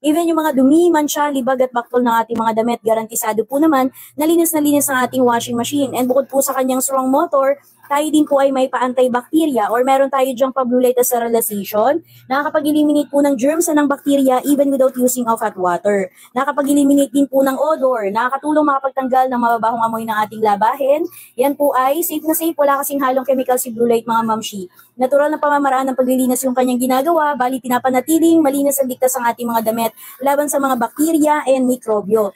Even yung mga dumi, mansya, libag at baktol ng ating mga damit, garantisado po naman na linis ang ating washing machine. And bukod po sa kanyang strong motor, tayo din po ay may pa-antibacteria or meron tayo dyang pa-blue light sterilization. Nakakapag-eliminate po ng germs ng bacteria even without using of hot water. Nakakapag-eliminate din po ng odor. Nakakatulong makapagtanggal ng mababahong amoy ng ating labahin. Yan po ay safe na safe. Wala kasing halong chemical si blue light mga mamshi. Natural na pamamaraan ng paglilinis yung kanyang ginagawa. Bali pinapanatiling malinis at ligtas ang ating mga damit laban sa mga bakterya and mikrobyo.